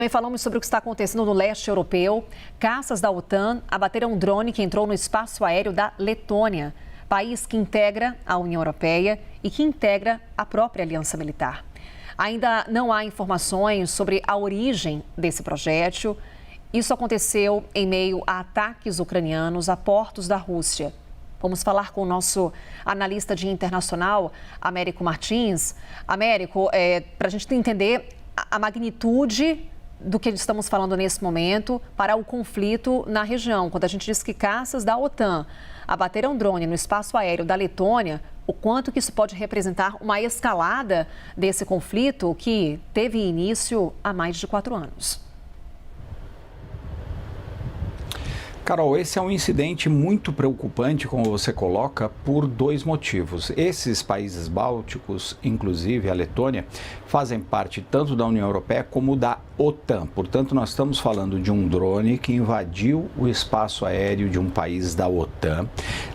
Também falamos sobre o que está acontecendo no leste europeu. Caças da OTAN abateram um drone que entrou no espaço aéreo da Letônia, país que integra a União Europeia e que integra a própria aliança militar. Ainda não há informações sobre a origem desse projétil. Isso aconteceu em meio a ataques ucranianos a portos da Rússia. Vamos falar com o nosso analista de internacional, Américo Martins. Américo, para a gente entender a magnitude do que estamos falando nesse momento para o conflito na região. Quando a gente diz que caças da OTAN abateram drone no espaço aéreo da Letônia, o quanto que isso pode representar uma escalada desse conflito que teve início há mais de 4 anos. Carol, esse é um incidente muito preocupante, como você coloca, por 2 motivos. Esses países bálticos, inclusive a Letônia, fazem parte tanto da União Europeia como da OTAN. Portanto, nós estamos falando de um drone que invadiu o espaço aéreo de um país da OTAN,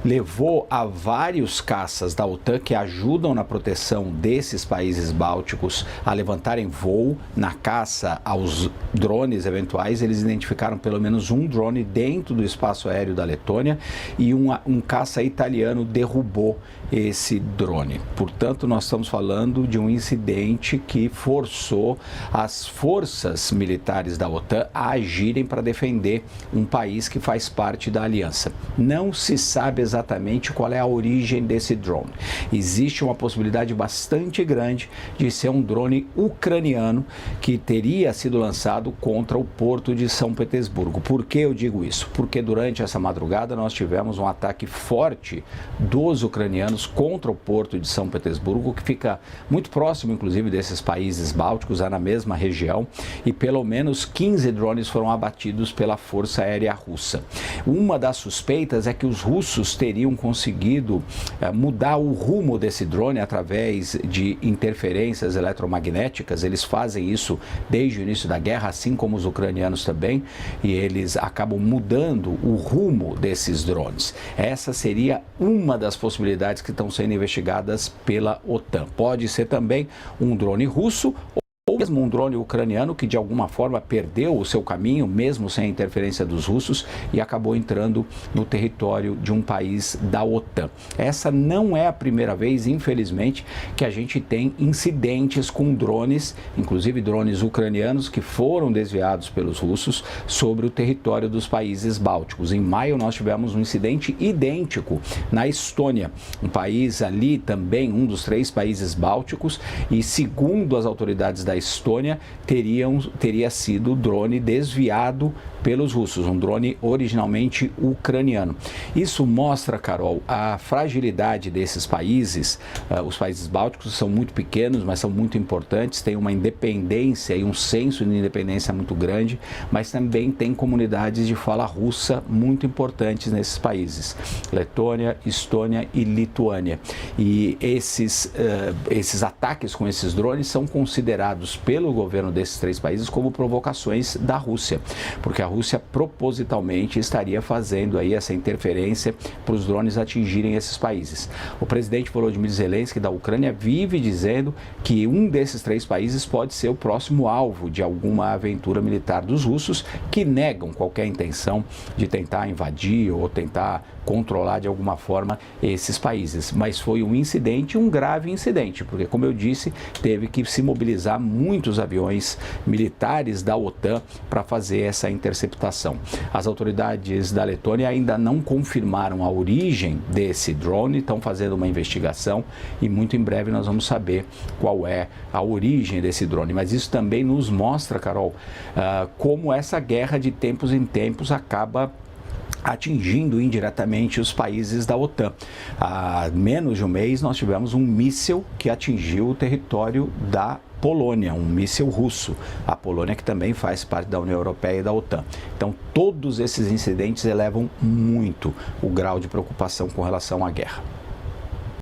levou a vários caças da OTAN que ajudam na proteção desses países bálticos a levantarem voo na caça aos drones eventuais. Eles identificaram pelo menos um drone dentro do espaço aéreo da Letônia e um caça italiano derrubou esse drone. Portanto, nós estamos falando de um incidente que forçou as forças militares da OTAN a agirem para defender um país que faz parte da aliança. Não se sabe exatamente qual é a origem desse drone. Existe uma possibilidade bastante grande de ser um drone ucraniano que teria sido lançado contra o porto de São Petersburgo. Por que eu digo isso? Porque durante essa madrugada nós tivemos um ataque forte dos ucranianos contra o porto de São Petersburgo, que fica muito próximo, inclusive, desses países bálticos, na mesma região, e pelo menos 15 drones foram abatidos pela Força Aérea Russa. Uma das suspeitas é que os russos teriam conseguido mudar o rumo desse drone através de interferências eletromagnéticas. Eles fazem isso desde o início da guerra, assim como os ucranianos também, e eles acabam mudando o rumo desses drones. Essa seria uma das possibilidades que estão sendo investigadas pela OTAN. Pode ser também um drone russo ou mesmo um drone ucraniano que de alguma forma perdeu o seu caminho, mesmo sem a interferência dos russos, e acabou entrando no território de um país da OTAN. Essa não é a primeira vez, infelizmente, que a gente tem incidentes com drones, inclusive drones ucranianos, que foram desviados pelos russos sobre o território dos países bálticos. Em maio nós tivemos um incidente idêntico na Estônia, um país ali também, um dos 3 países bálticos, e segundo as autoridades da Estônia, teria sido drone desviado pelos russos, um drone originalmente ucraniano. Isso mostra, Carol, a fragilidade desses países. Os países bálticos são muito pequenos, mas são muito importantes, têm uma independência e um senso de independência muito grande, mas também tem comunidades de fala russa muito importantes nesses países: Letônia, Estônia e Lituânia. E esses ataques com esses drones são considerados pelo governo desses 3 países como provocações da Rússia, porque a Rússia propositalmente estaria fazendo aí essa interferência para os drones atingirem esses países. O presidente Volodymyr Zelensky da Ucrânia vive dizendo que um desses 3 países pode ser o próximo alvo de alguma aventura militar dos russos, que negam qualquer intenção de tentar invadir ou tentar controlar de alguma forma esses países. Mas foi um incidente, um grave incidente, porque, como eu disse, teve que se mobilizar muitos aviões militares da OTAN para fazer essa interceptação. As autoridades da Letônia ainda não confirmaram a origem desse drone, estão fazendo uma investigação e muito em breve nós vamos saber qual é a origem desse drone. Mas isso também nos mostra, Carol, como essa guerra de tempos em tempos acaba atingindo indiretamente os países da OTAN. Há menos de um mês nós tivemos um míssil que atingiu o território da Polônia, um míssil russo. A Polônia, que também faz parte da União Europeia e da OTAN. Então, todos esses incidentes elevam muito o grau de preocupação com relação à guerra.